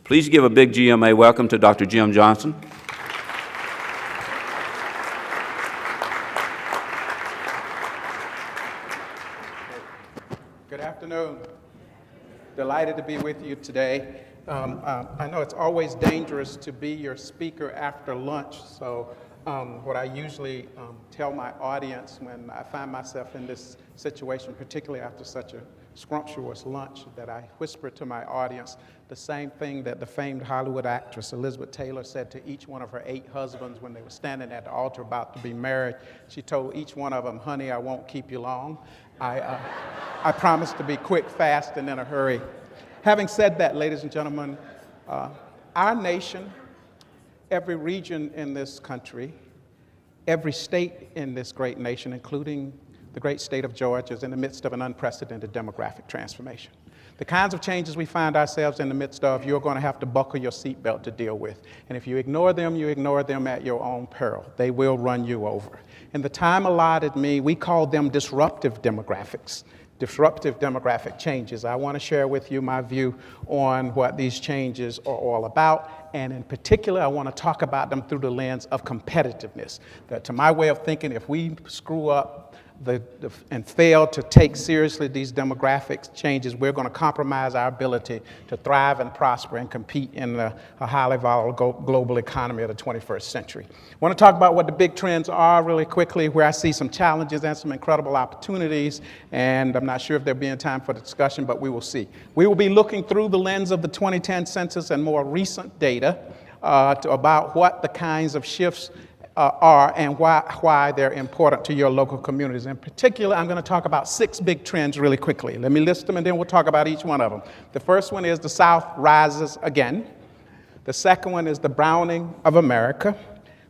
Please give a big GMA welcome to Dr. Jim Johnson. Good afternoon. Delighted to be with you today. I know it's always dangerous to be your speaker after lunch, so what I usually tell my audience when I find myself in this situation, particularly after such a scrumptious lunch, that I whisper to my audience the same thing that the famed Hollywood actress Elizabeth Taylor said to each one of her 8 husbands when they were standing at the altar about to be married. She told each one of them, "Honey, I won't keep you long. I promise to be quick, fast, and in a hurry." Having said that, ladies and gentlemen, our nation, every region in this country, every state in this great nation, including the great state of Georgia, is in the midst of an unprecedented demographic transformation. The kinds of changes we find ourselves in the midst of, you're going to have to buckle your seatbelt to deal with. And if you ignore them at your own peril. They will run you over. In the time allotted me, we call them disruptive demographics. Disruptive demographic changes. I want to share with you my view on what these changes are all about, and in particular, I want to talk about them through the lens of competitiveness. That, to my way of thinking, if we screw up and fail to take seriously these demographic changes, we're going to compromise our ability to thrive and prosper and compete in a highly volatile global economy of the 21st century. I want to talk about what the big trends are really quickly, where I see some challenges and some incredible opportunities, and I'm not sure if there'll be time for the discussion, but we will see. We will be looking through the lens of the 2010 census and more recent data about what the kinds of shifts are and why they're important to your local communities. In particular, I'm going to talk about 6 big trends really quickly. Let me list them and then we'll talk about each one of them. The first one is the South rises again. The second one is the browning of America.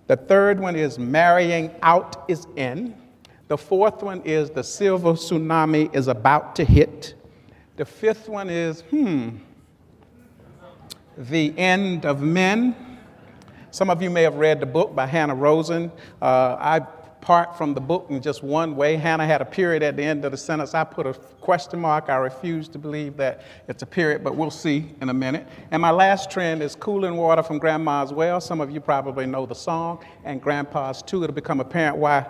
The third one is marrying out is in. The fourth one is the Silver Tsunami is about to hit. The fifth one is, the end of men. Some of you may have read the book by Hannah Rosen. I part from the book in just one way. Hannah had a period at the end of the sentence. I put a question mark. I refuse to believe that it's a period, but we'll see in a minute. And my last trend is cooling water from Grandma's well. Some of you probably know the song, and Grandpa's too. It'll become apparent why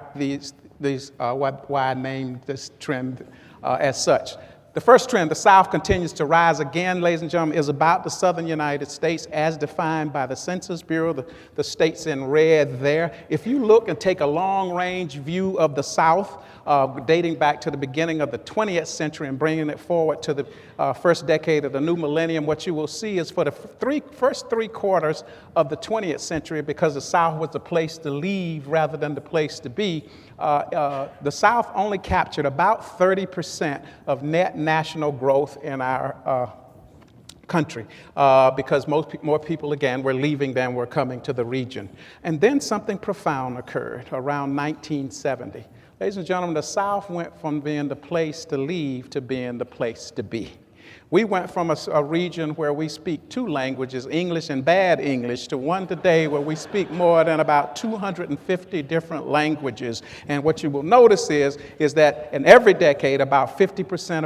why I named this trend as such. The first trend, the South continues to rise again, ladies and gentlemen, is about the southern United States as defined by the Census Bureau, the states in red there. If you look and take a long-range view of the South, dating back to the beginning of the 20th century and bringing it forward to the first decade of the new millennium, what you will see is for the first 3 quarters of the 20th century, because the South was the place to leave rather than the place to be, the South only captured about 30% of net national growth in our country because more people, again, were leaving than were coming to the region. And then something profound occurred around 1970. Ladies and gentlemen, the South went from being the place to leave to being the place to be. We went from a region where we speak 2 languages, English and bad English, to one today where we speak more than about 250 different languages. And what you will notice is that in every decade, about 50%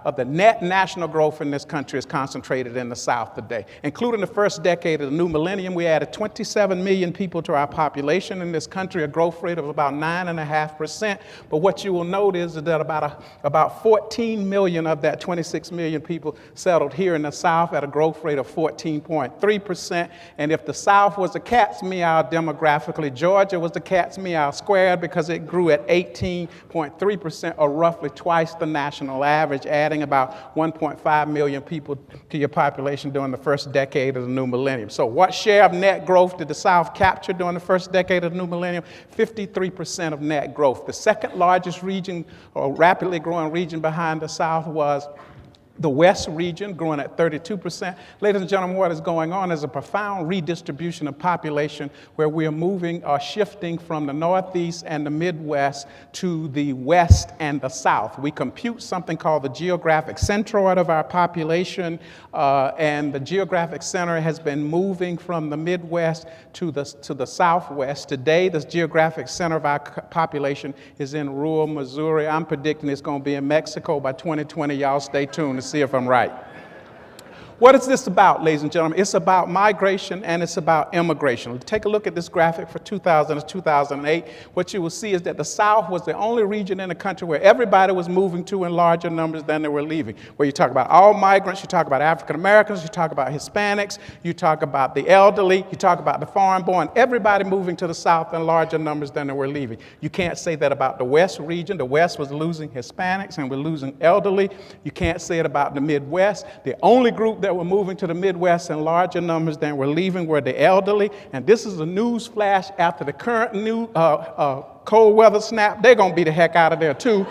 of the net national growth in this country is concentrated in the South today. Including the first decade of the new millennium, we added 27 million people to our population in this country, a growth rate of about 9.5%. But what you will notice is that about 14 million of that 26 million people settled here in the South at a growth rate of 14.3%. And if the South was the cat's meow demographically, Georgia was the cat's meow squared because it grew at 18.3%, or roughly twice the national average, adding about 1.5 million people to your population during the first decade of the new millennium. So what share of net growth did the South capture during the first decade of the new millennium? 53% of net growth. The second largest region, or rapidly growing region behind the South, was the West region, growing at 32%. Ladies and gentlemen, what is going on is a profound redistribution of population where we are moving or shifting from the Northeast and the Midwest to the West and the South. We compute something called the geographic centroid of our population, and the geographic center has been moving from the Midwest to the Southwest. Today, the geographic center of our population is in rural Missouri. I'm predicting it's going to be in Mexico by 2020. Y'all stay tuned to see if I'm right. What is this about, ladies and gentlemen? It's about migration and it's about immigration. Take a look at this graphic for 2000 to 2008. What you will see is that the South was the only region in the country where everybody was moving to in larger numbers than they were leaving. Where you talk about all migrants, you talk about African Americans, you talk about Hispanics, you talk about the elderly, you talk about the foreign-born, everybody moving to the South in larger numbers than they were leaving. You can't say that about the West region. The West was losing Hispanics and we're losing elderly. You can't say it about the Midwest. The only group that were moving to the Midwest in larger numbers than were leaving were the elderly. And this is a news flash after the current new cold weather snap. They're going to be the heck out of there too.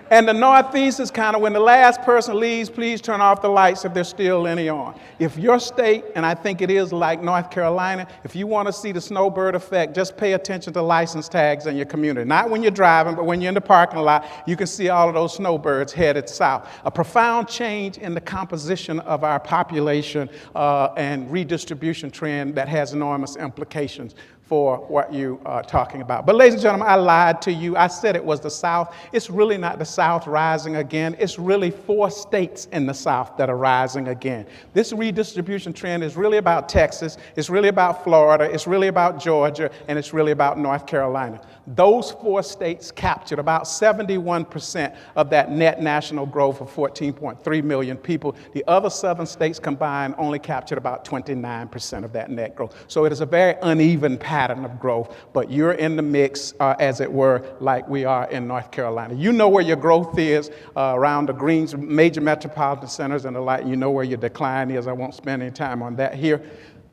And the Northeast is kind of when the last person leaves, please turn off the lights if there's still any on. If your state, and I think it is like North Carolina, if you want to see the snowbird effect, just pay attention to license tags in your community. Not when you're driving, but when you're in the parking lot, you can see all of those snowbirds headed south. A profound change in the composition of our population and redistribution trend that has enormous implications for what you are talking about. But ladies and gentlemen, I lied to you. I said it was the South. It's really not the South rising again. It's really 4 states in the South that are rising again. This redistribution trend is really about Texas. It's really about Florida. It's really about Georgia. And it's really about North Carolina. Those 4 states captured about 71% of that net national growth of 14.3 million people. The other southern states combined only captured about 29% of that net growth. So it is a very uneven pattern of growth, but you're in the mix, as it were, like we are in North Carolina. You know where your growth is around the Greens, major metropolitan centers and the like. You know where your decline is. I won't spend any time on that here.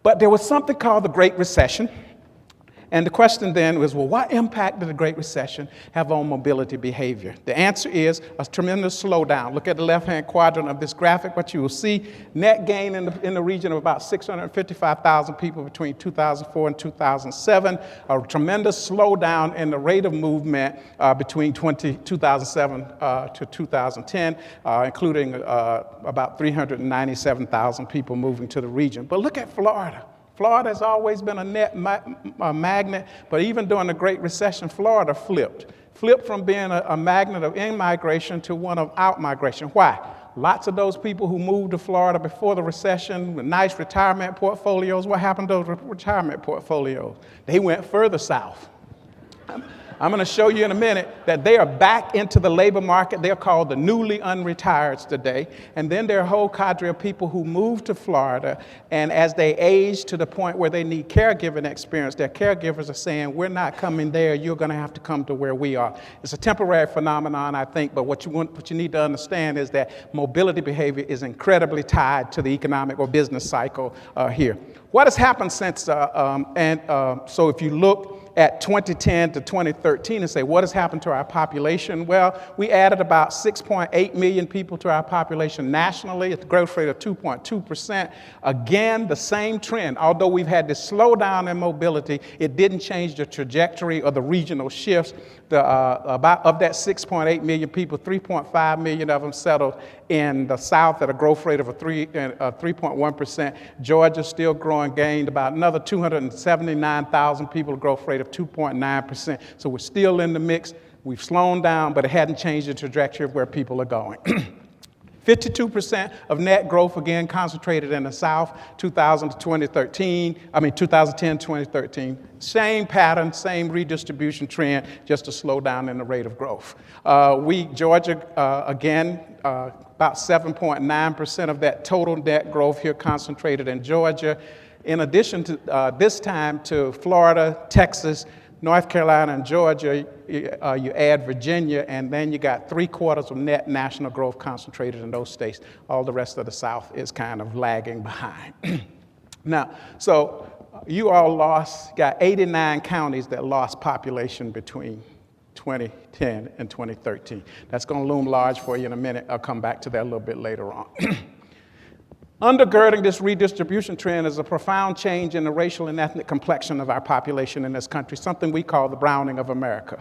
But there was something called the Great Recession. And the question then was, well, what impact did the Great Recession have on mobility behavior? The answer is a tremendous slowdown. Look at the left-hand quadrant of this graphic. What you will see, net gain in the region of about 655,000 people between 2004 and 2007. A tremendous slowdown in the rate of movement between 2007 to 2010, including about 397,000 people moving to the region. But look at Florida. Florida has always been a net magnet, but even during the Great Recession, Florida flipped from being a magnet of in-migration to one of out-migration. Why? Lots of those people who moved to Florida before the recession with nice retirement portfolios, what happened to those retirement portfolios? They went further south. I'm going to show you in a minute that they are back into the labor market. They're called the newly unretireds today. And then there are a whole cadre of people who moved to Florida, and as they age to the point where they need caregiving experience, their caregivers are saying, we're not coming there, you're going to have to come to where we are. It's a temporary phenomenon, I think, but what you need to understand is that mobility behavior is incredibly tied to the economic or business cycle here. What has happened since, so if you look at 2010 to 2013 and say, what has happened to our population? Well, we added about 6.8 million people to our population nationally at the growth rate of 2.2%. Again, the same trend. Although we've had this slowdown in mobility, it didn't change the trajectory of the regional shifts. Of that 6.8 million people, 3.5 million of them settled in the South at a growth rate of 3.1%. Georgia still growing, gained about another 279,000 people, a growth rate of 2.9%. So we're still in the mix. We've slowed down, but it hadn't changed the trajectory of where people are going. 52% of net growth, again, concentrated in the South, 2010 to 2013. Same pattern, same redistribution trend, just a slowdown in the rate of growth. Georgia, again, about 7.9% of that total net growth here concentrated in Georgia. In addition to this time to Florida, Texas, North Carolina, and Georgia, you add Virginia, and then you got 3/4 of net national growth concentrated in those states. All the rest of the South is kind of lagging behind. Now, so you all got 89 counties that lost population between 2010 and 2013. That's going to loom large for you in a minute. I'll come back to that a little bit later on. Undergirding this redistribution trend is a profound change in the racial and ethnic complexion of our population in this country, something we call the browning of America.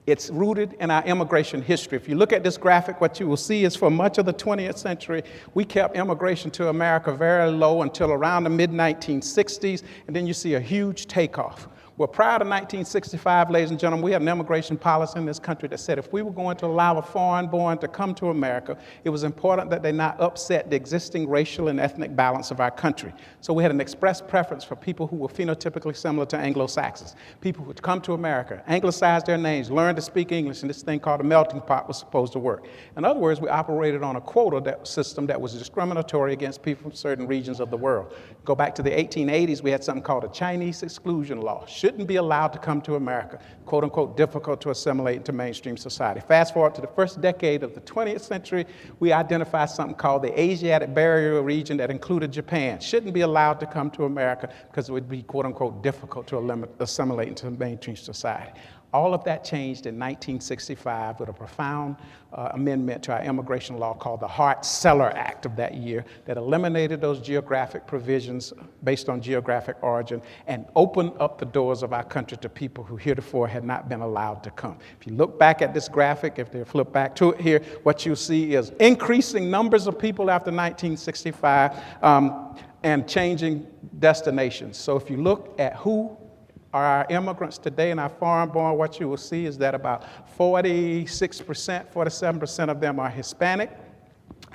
It's rooted in our immigration history. If you look at this graphic, what you will see is for much of the 20th century, we kept immigration to America very low until around the mid-1960s, and then you see a huge takeoff. Well, prior to 1965, ladies and gentlemen, we had an immigration policy in this country that said if we were going to allow a foreign-born to come to America, it was important that they not upset the existing racial and ethnic balance of our country. So we had an express preference for people who were phenotypically similar to Anglo-Saxons. People who would come to America, anglicize their names, learn to speak English, and this thing called a melting pot was supposed to work. In other words, we operated on a quota system that was discriminatory against people from certain regions of the world. Go back to the 1880s, we had something called a Chinese exclusion law. Shouldn't be allowed to come to America, quote unquote, difficult to assimilate into mainstream society. Fast forward to the first decade of the 20th century, we identified something called the Asiatic Barrier region that included Japan. Shouldn't be allowed to come to America because it would be, quote unquote, difficult to assimilate into mainstream society. All of that changed in 1965 with a profound amendment to our immigration law called the Cellar Act of that year that eliminated those geographic provisions based on geographic origin and opened up the doors of our country to people who heretofore had not been allowed to come. If you look back at this graphic, if they flip back to it here, what you'll see is increasing numbers of people after 1965 and changing destinations. So if you look at who are our immigrants today and our foreign-born, what you will see is that about 46%, 47% of them are Hispanic,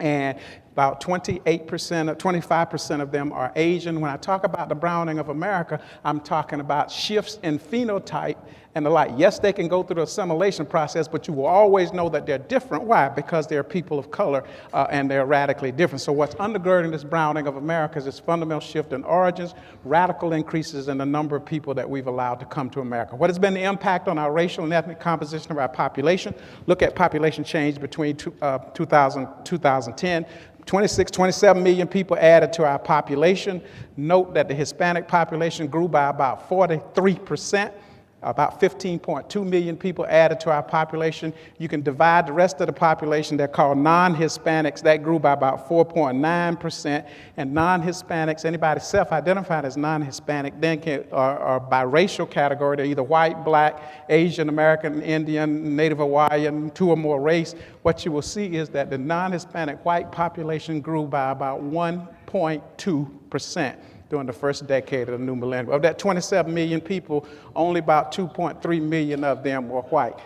and about 28% or 25% of them are Asian. When I talk about the browning of America, I'm talking about shifts in phenotype and the like. Yes, they can go through the assimilation process, but you will always know that they're different. Why? Because they're people of color and they're radically different. So what's undergirding this browning of America is this fundamental shift in origins, radical increases in the number of people that we've allowed to come to America. What has been the impact on our racial and ethnic composition of our population? Look at population change between 2000 and 2010. 26, 27 million people added to our population. Note that the Hispanic population grew by about 43%. About 15.2 million people added to our population. You can divide the rest of the population, they're called non-Hispanics, that grew by about 4.9%. And non-Hispanics, anybody self-identified as non-Hispanic, then are by racial category, they're either white, black, Asian, American, Indian, Native Hawaiian, two or more race. What you will see is that the non-Hispanic white population grew by about 1.2%. during the first decade of the new millennium. Of that 27 million people, only about 2.3 million of them were white.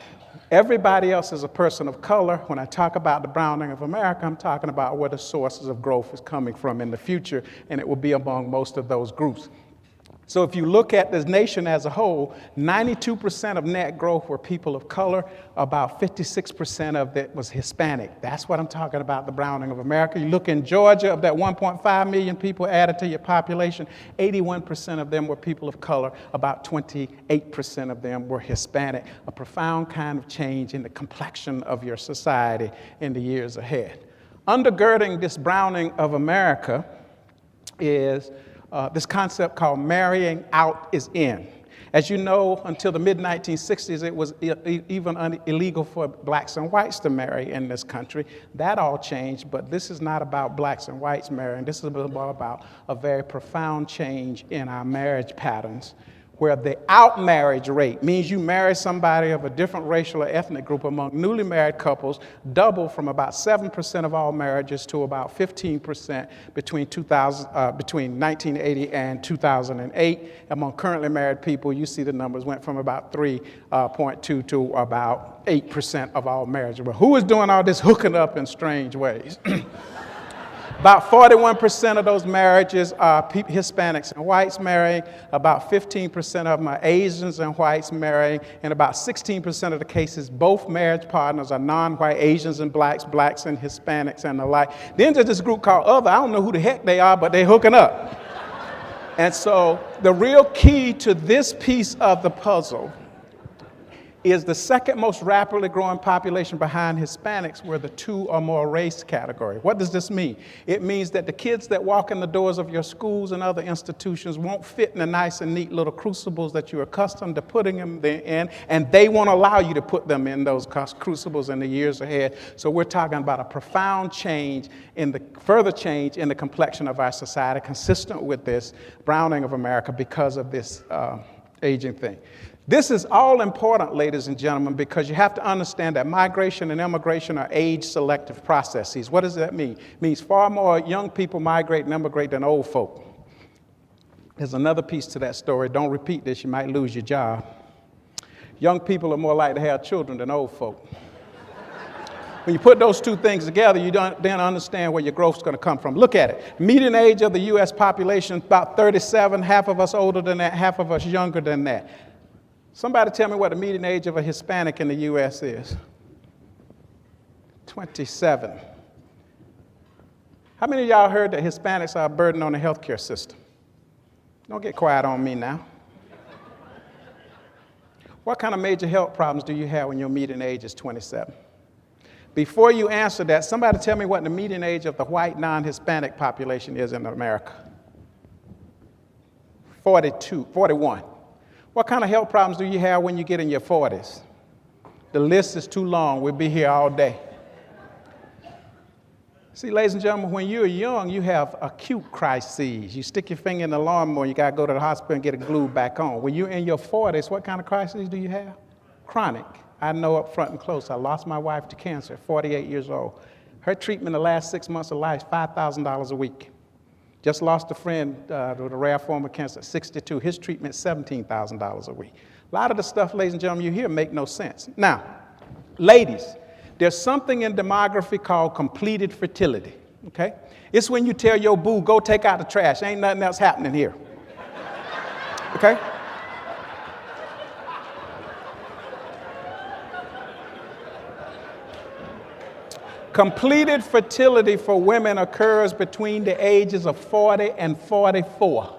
Everybody else is a person of color. When I talk about the browning of America, I'm talking about where the sources of growth is coming from in the future, and it will be among most of those groups. So if you look at this nation as a whole, 92% of net growth were people of color, about 56% of it was Hispanic. That's what I'm talking about, the browning of America. You look in Georgia, of that 1.5 million people added to your population, 81% of them were people of color, about 28% of them were Hispanic, a profound kind of change in the complexion of your society in the years ahead. Undergirding this browning of America is this concept called marrying out is in. As you know, until the mid-1960s, it was even illegal for blacks and whites to marry in this country. That all changed, but this is not about blacks and whites marrying. This is about a very profound change in our marriage patterns, where the out-marriage rate means you marry somebody of a different racial or ethnic group among newly married couples doubled from about 7% of all marriages to about 15% between 1980 and 2008. Among currently married people, you see the numbers went from about 3.2 to about 8% of all marriages. But who is doing all this hooking up in strange ways? About 41% of those marriages are Hispanics and whites marrying, about 15% of them are Asians and whites marrying, and about 16% of the cases, both marriage partners are non-white, Asians and blacks, blacks and Hispanics and the like. Then there's this group called Other. I don't know who the heck they are, but they're hooking up. And so the real key to this piece of the puzzle is the second most rapidly growing population behind Hispanics were the two or more race category. What does this mean? It means that the kids that walk in the doors of your schools and other institutions won't fit in the nice and neat little crucibles that you're accustomed to putting them in, and they won't allow you to put them in those crucibles in the years ahead. So we're talking about a profound change further change in the complexion of our society, consistent with this browning of America because of this aging thing. This is all important, ladies and gentlemen, because you have to understand that migration and immigration are age-selective processes. What does that mean? It means far more young people migrate and immigrate than old folk. There's another piece to that story. Don't repeat this, you might lose your job. Young people are more likely to have children than old folk. When you put those two things together, you don't then understand where your growth's going to come from. Look at it. Median age of the U.S. population, about 37, half of us older than that, half of us younger than that. Somebody tell me what the median age of a Hispanic in the U.S. is. 27. How many of y'all heard that Hispanics are a burden on the healthcare system? Don't get quiet on me now. What kind of major health problems do you have when your median age is 27? Before you answer that, somebody tell me what the median age of the white non-Hispanic population is in America. 41. What kind of health problems do you have when you get in your 40s? The list is too long. We'll be here all day. See, ladies and gentlemen, when you're young, you have acute crises. You stick your finger in the lawnmower, you got to go to the hospital and get it glued back on. When you're in your 40s, what kind of crises do you have? Chronic. I know up front and close. I lost my wife to cancer at 48 years old. Her treatment the last 6 months of life, $5,000 a week. Just lost a friend with a rare form of cancer at 62. His treatment, $17,000 a week. A lot of the stuff, ladies and gentlemen, you hear make no sense. Now, ladies, there's something in demography called completed fertility, okay? It's when you tell your boo, go take out the trash. Ain't nothing else happening here, okay? Completed fertility for women occurs between the ages of 40 and 44,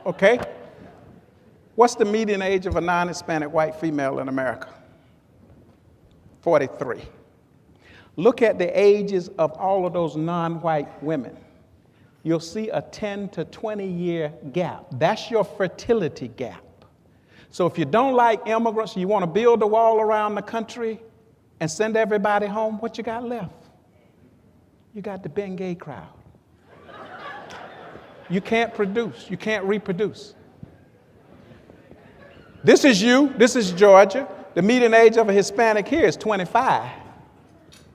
okay? What's the median age of a non-Hispanic white female in America? 43. Look at the ages of all of those non-white women. You'll see a 10 to 20 year gap. That's your fertility gap. So if you don't like immigrants, you want to build a wall around the country and send everybody home, what you got left? You got the Bengay crowd. You can't produce. You can't reproduce. This is you. This is Georgia. The median age of a Hispanic here is 25.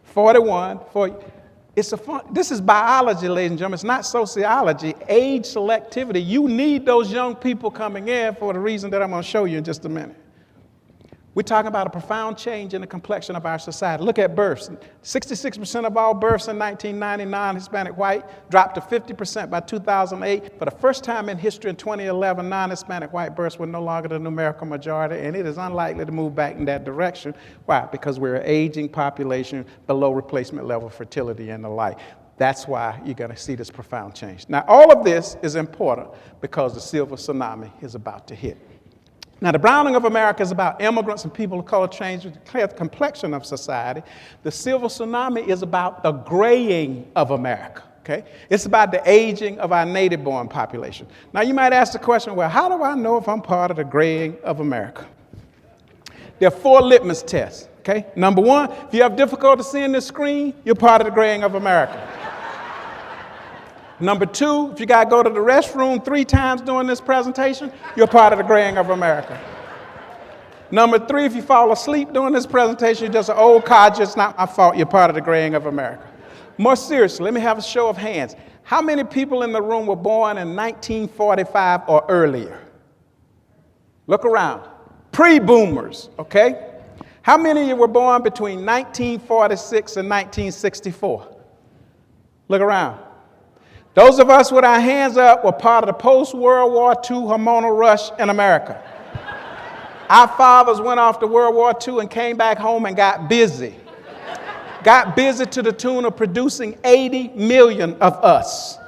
41, 40. This is biology, ladies and gentlemen. It's not sociology. Age selectivity. You need those young people coming in for the reason that I'm going to show you in just a minute. We're talking about a profound change in the complexion of our society. Look at births. 66% of all births in 1999, Hispanic white, dropped to 50% by 2008. For the first time in history in 2011, non-Hispanic white births were no longer the numerical majority, and it is unlikely to move back in that direction. Why? Because we're an aging population, below replacement level fertility and the like. That's why you're going to see this profound change. Now, all of this is important because the Silver Tsunami is about to hit. Now, the browning of America is about immigrants and people of color changing the complexion of society. The Silver Tsunami is about the graying of America, okay? It's about the aging of our native-born population. Now, you might ask the question, well, how do I know if I'm part of the graying of America? There are 4 litmus tests, okay? Number 1, if you have difficulty seeing the screen, you're part of the graying of America. Number 2, if you got to go to the restroom 3 times during this presentation, you're part of the graying of America. Number 3, if you fall asleep during this presentation, you're just an old codger, it's not my fault, you're part of the graying of America. More seriously, let me have a show of hands. How many people in the room were born in 1945 or earlier? Look around. Pre-boomers, okay? How many of you were born between 1946 and 1964? Look around. Those of us with our hands up were part of the post-World War II hormonal rush in America. Our fathers went off to World War II and came back home and got busy. Got busy to the tune of producing 80 million of us.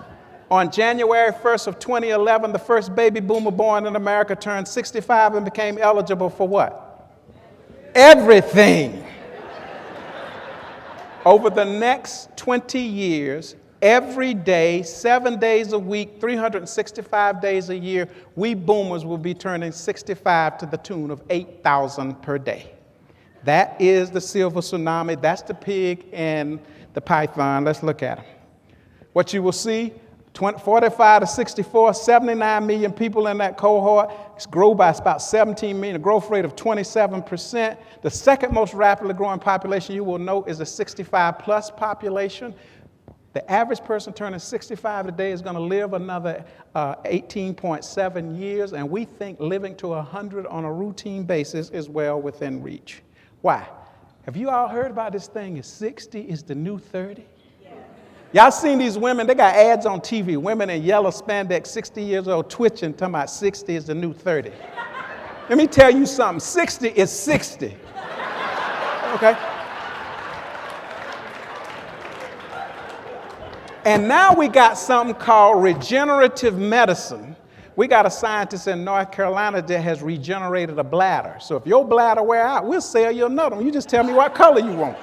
On January 1st of 2011, the first baby boomer born in America turned 65 and became eligible for what? Everything. Over the next 20 years, every day, 7 days a week, 365 days a year, we boomers will be turning 65 to the tune of 8,000 per day. That is the Silver Tsunami. That's the pig and the python. Let's look at them. What you will see, 45 to 64, 79 million people in that cohort. It's grown by about 17 million, a growth rate of 27%. The second most rapidly growing population you will note is the 65 plus population. The average person turning 65 today is going to live another 18.7 years, and we think living to 100 on a routine basis is well within reach. Why? Have you all heard about this thing? Is 60 is the new 30? Y'all seen these women, they got ads on TV, women in yellow spandex, 60 years old, twitching, talking about 60 is the new 30. Let me tell you something, 60 is 60. Okay? And now we got something called regenerative medicine. We got a scientist in North Carolina that has regenerated a bladder. So if your bladder wear out, we'll sell you another one. You just tell me what color you want.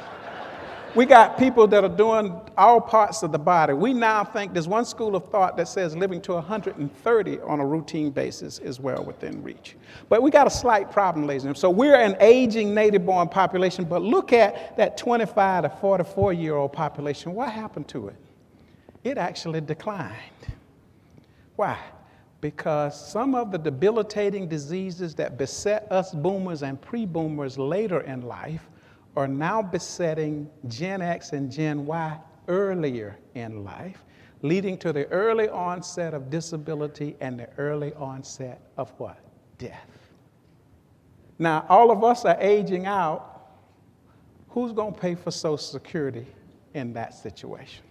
We got people that are doing all parts of the body. We now think there's one school of thought that says living to 130 on a routine basis is well within reach. But we got a slight problem, ladies and gentlemen. So we're an aging native-born population, but look at that 25 to 44-year-old population. What happened to it? It actually declined. Why? Because some of the debilitating diseases that beset us boomers and pre-boomers later in life are now besetting Gen X and Gen Y earlier in life, leading to the early onset of disability and the early onset of what? Death. Now, all of us are aging out. Who's going to pay for Social Security in that situation?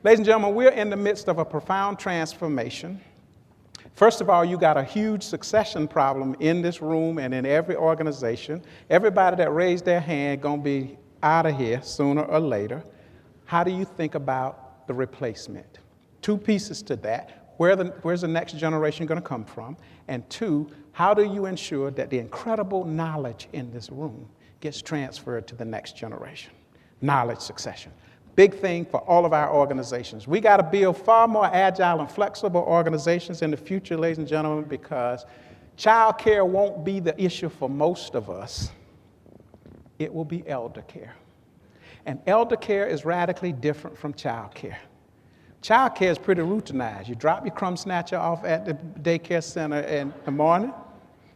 Ladies and gentlemen, we're in the midst of a profound transformation. First of all, you got a huge succession problem in this room and in every organization. Everybody that raised their hand going to be out of here sooner or later. How do you think about the replacement? Two pieces to that. Where's the next generation going to come from? And two, how do you ensure that the incredible knowledge in this room gets transferred to the next generation? Knowledge succession. Big thing for all of our organizations. We got to build far more agile and flexible organizations in the future, ladies and gentlemen, because child care won't be the issue for most of us. It will be elder care. And elder care is radically different from child care. Child care is pretty routinized. You drop your crumb snatcher off at the daycare center in the morning.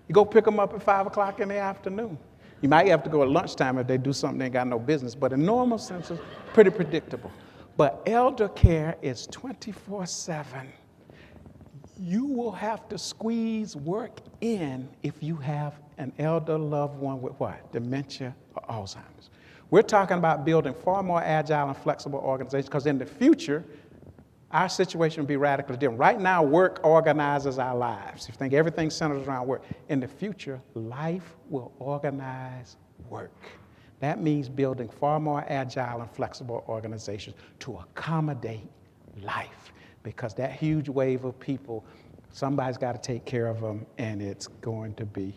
You go pick them up at 5 o'clock in the afternoon. You might have to go at lunchtime if they do something they ain't got no business, but in normal sense, it's pretty predictable. But elder care is 24/7. You will have to squeeze work in if you have an elder loved one with what? Dementia or Alzheimer's. We're talking about building far more agile and flexible organizations because in the future, our situation will be radically different. Right now, work organizes our lives. If you think everything centers around work, in the future, life will organize work. That means building far more agile and flexible organizations to accommodate life. Because that huge wave of people, somebody's got to take care of them, and it's going to be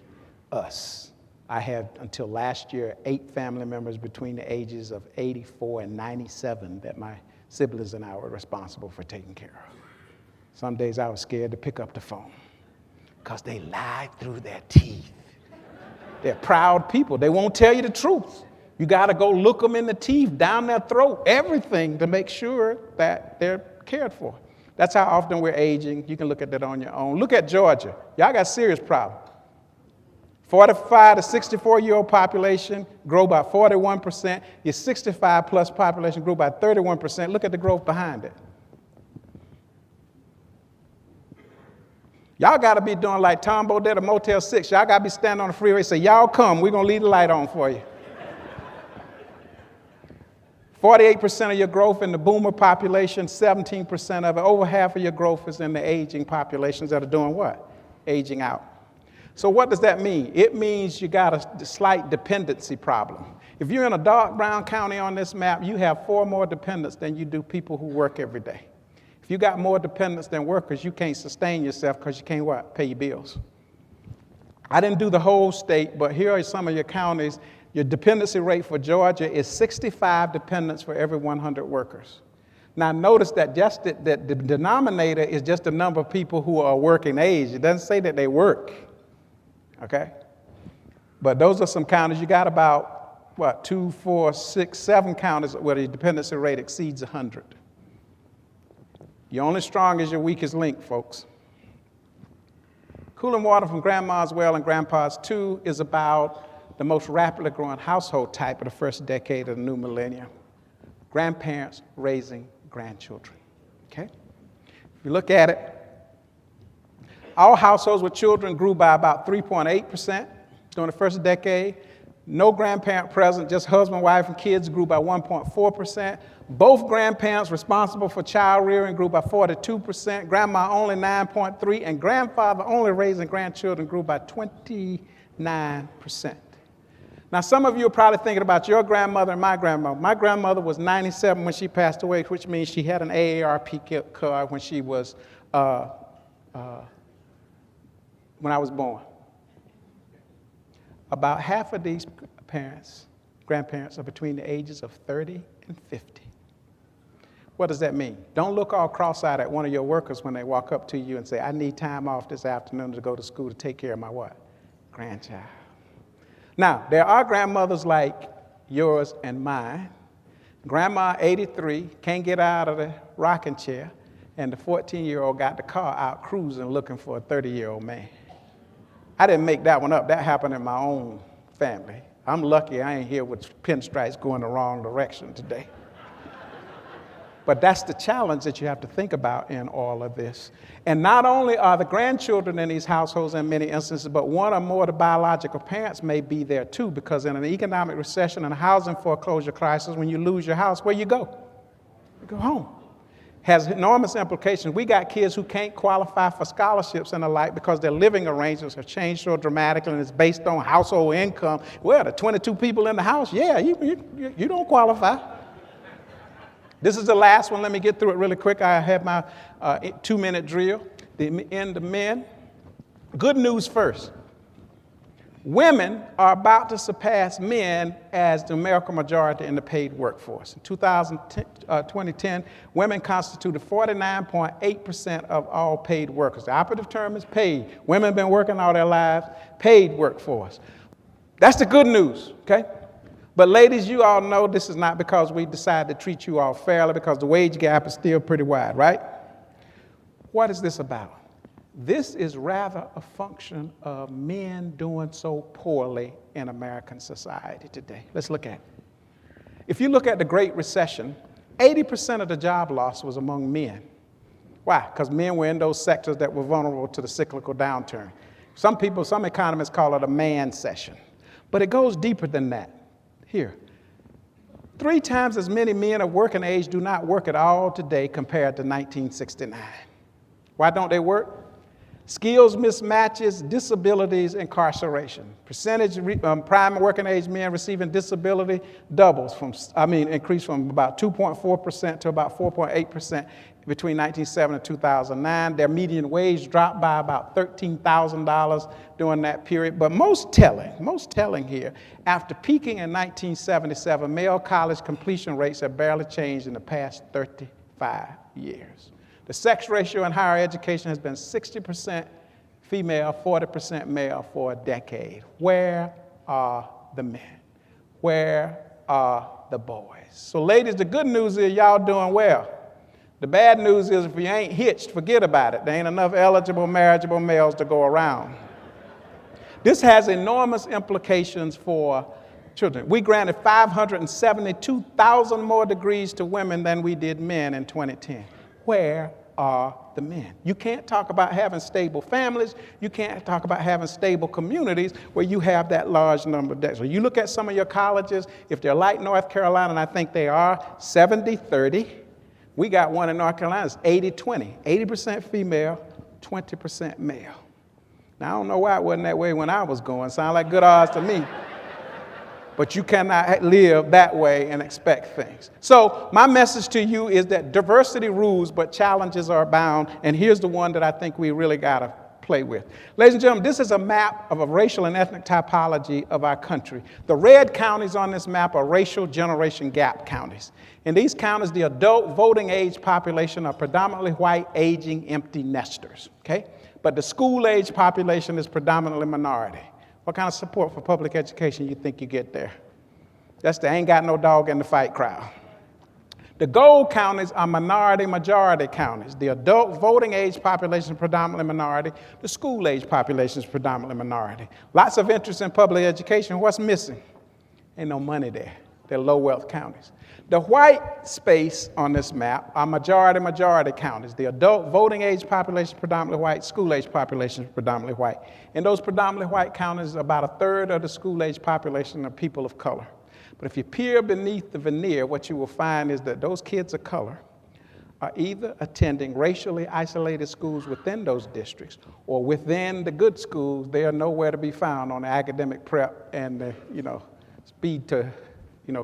us. I had, until last year, 8 family members between the ages of 84 and 97 that my siblings and I were responsible for taking care of. Some days I was scared to pick up the phone because they lied through their teeth. They're proud people. They won't tell you the truth. You got to go look them in the teeth, down their throat, everything to make sure that they're cared for. That's how often we're aging. You can look at that on your own. Look at Georgia. Y'all got serious problems. 45 to 64-year-old population grow by 41%. Your 65-plus population grew by 31%. Look at the growth behind it. Y'all got to be doing like Tom Bodett at Motel 6. Y'all got to be standing on the freeway and say, y'all come, we're going to leave the light on for you. 48% of your growth in the boomer population, 17% of it, over half of your growth is in the aging populations that are doing what? Aging out. So what does that mean? It means you got a slight dependency problem. If you're in a dark brown county on this map, you have 4 more dependents than you do people who work every day. If you got more dependents than workers, you can't sustain yourself because you can't what? Pay your bills. I didn't do the whole state, but here are some of your counties. Your dependency rate for Georgia is 65 dependents for every 100 workers. Now notice that just the denominator is just the number of people who are working age. It doesn't say that they work. Okay? But those are some counties. You got about, 2, 4, 6, 7 counties where the dependency rate exceeds 100. You're only strong as your weakest link, folks. Cooling water from grandma's well and grandpa's too is about the most rapidly growing household type of the first decade of the new millennium. Grandparents raising grandchildren, okay? If you look at it, all households with children grew by about 3.8% during the first decade. No grandparent present, just husband, wife, and kids grew by 1.4%. Both grandparents responsible for child rearing grew by 42%. Grandma only 9.3%, and grandfather only raising grandchildren grew by 29%. Now, some of you are probably thinking about your grandmother and my grandmother. My grandmother was 97 when she passed away, which means she had an AARP card when she was when I was born. About half of these grandparents are between the ages of 30 and 50. What does that mean? Don't look all cross-eyed at one of your workers when they walk up to you and say, I need time off this afternoon to go to school to take care of my what? Grandchild. Now, there are grandmothers like yours and mine. Grandma, 83, can't get out of the rocking chair, and the 14-year-old got the car out cruising looking for a 30-year-old man. I didn't make that one up. That happened in my own family. I'm lucky I ain't here with pinstripes going the wrong direction today. But that's the challenge that you have to think about in all of this. And not only are the grandchildren in these households in many instances, but one or more of the biological parents may be there too, because in an economic recession and a housing foreclosure crisis, when you lose your house, where you go? You go home. Has enormous implications. We got kids who can't qualify for scholarships and the like because their living arrangements have changed so dramatically, and it's based on household income. Well, the 22 people in the house, yeah, you don't qualify. This is the last one. Let me get through it really quick. I have my 2-minute drill. The end of men. Good news first. Women are about to surpass men as the numerical majority in the paid workforce. In 2010, women constituted 49.8% of all paid workers. The operative term is paid. Women have been working all their lives, paid workforce. That's the good news, okay? But ladies, you all know this is not because we decided to treat you all fairly, because the wage gap is still pretty wide, right? What is this about? This is rather a function of men doing so poorly in American society today. Let's look at it. If you look at the Great Recession, 80% of the job loss was among men. Why? Because men were in those sectors that were vulnerable to the cyclical downturn. Some economists call it a man session. But it goes deeper than that. Here, 3 times as many men of working age do not work at all today compared to 1969. Why don't they work? Skills mismatches, disabilities, incarceration. Percentage prime working age men receiving disability increased from about 2.4% to about 4.8% between 1970 and 2009. Their median wage dropped by about $13,000 during that period. But most telling here, after peaking in 1977, male college completion rates have barely changed in the past 35 years. The sex ratio in higher education has been 60% female, 40% male for a decade. Where are the men? Where are the boys? So ladies, the good news is y'all doing well. The bad news is if you ain't hitched, forget about it. There ain't enough eligible, marriageable males to go around. This has enormous implications for children. We granted 572,000 more degrees to women than we did men in 2010. Where are the men? You can't talk about having stable families. You can't talk about having stable communities where you have that large number of So you look at some of your colleges, if they're like North Carolina, and I think they are, 70-30. We got one in North Carolina, it's 80-20. 80% female, 20% male. Now, I don't know why it wasn't that way when I was going. Sound like good odds to me. But you cannot live that way and expect things. So my message to you is that diversity rules, but challenges are abound. And here's the one that I think we really got to play with. Ladies and gentlemen, this is a map of a racial and ethnic typology of our country. The red counties on this map are racial generation gap counties. In these counties, the adult voting age population are predominantly white, aging, empty nesters, okay? But the school age population is predominantly minority. What kind of support for public education you think you get there? That's the ain't got no dog in the fight crowd. The gold counties are minority-majority counties. The adult voting age population is predominantly minority. The school age population is predominantly minority. Lots of interest in public education. What's missing? Ain't no money there. They're low-wealth counties. The white space on this map are majority counties. The adult voting age population is predominantly white, school age population is predominantly white. In those predominantly white counties, about a third of the school age population are people of color. But if you peer beneath the veneer, what you will find is that those kids of color are either attending racially isolated schools within those districts, or within the good schools, they are nowhere to be found on the academic prep and the, speed to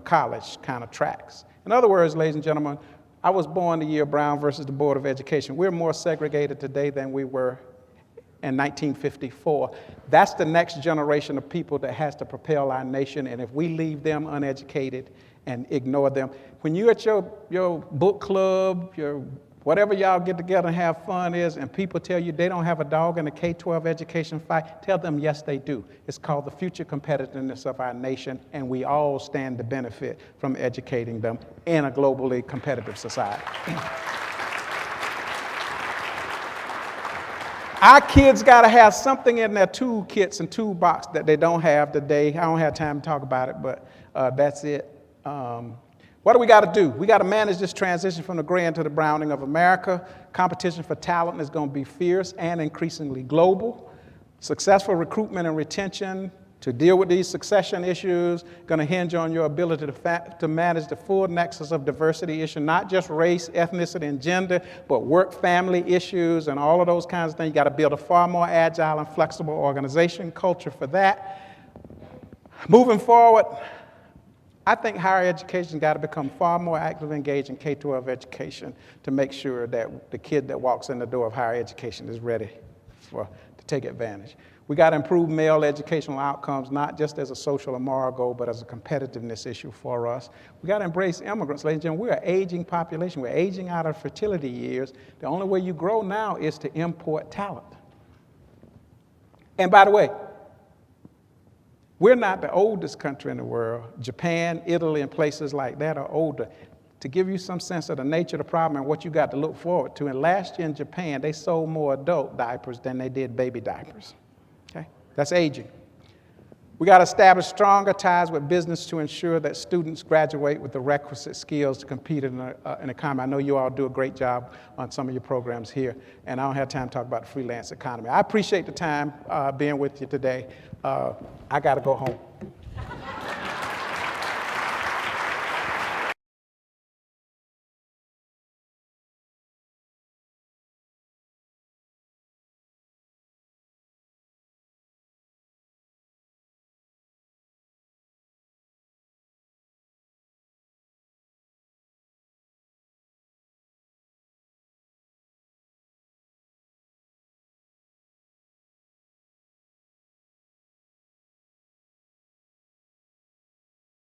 college kind of tracks. In other words, ladies and gentlemen, I was born the year Brown versus the Board of Education. We're more segregated today than we were in 1954. That's the next generation of people that has to propel our nation, and if we leave them uneducated and ignore them, when you're at your book club, your whatever y'all get together and have fun is, and people tell you they don't have a dog in the K-12 education fight, tell them yes, they do. It's called the future competitiveness of our nation, and we all stand to benefit from educating them in a globally competitive society. Our kids got to have something in their toolkits and toolbox that they don't have today. I don't have time to talk about it, but that's it. What do we got to do? We got to manage this transition from the gray into the browning of America. Competition for talent is going to be fierce and increasingly global. Successful recruitment and retention to deal with these succession issues going to hinge on your ability to manage the full nexus of diversity issue, not just race, ethnicity, and gender, but work, family issues, and all of those kinds of things. You got to build a far more agile and flexible organization culture for that. Moving forward, I think higher education got to become far more actively engaged in K-12 education to make sure that the kid that walks in the door of higher education is ready to take advantage. We got to improve male educational outcomes, not just as a social or moral goal, but as a competitiveness issue for us. We got to embrace immigrants, ladies and gentlemen. We're an aging population. We're aging out of fertility years. The only way you grow now is to import talent. And by the way, we're not the oldest country in the world. Japan, Italy, and places like that are older. To give you some sense of the nature of the problem and what you got to look forward to, and last year in Japan, they sold more adult diapers than they did baby diapers. Okay? That's aging. We got to establish stronger ties with business to ensure that students graduate with the requisite skills to compete in an economy. I know you all do a great job on some of your programs here, and I don't have time to talk about the freelance economy. I appreciate the time being with you today. I got to go home.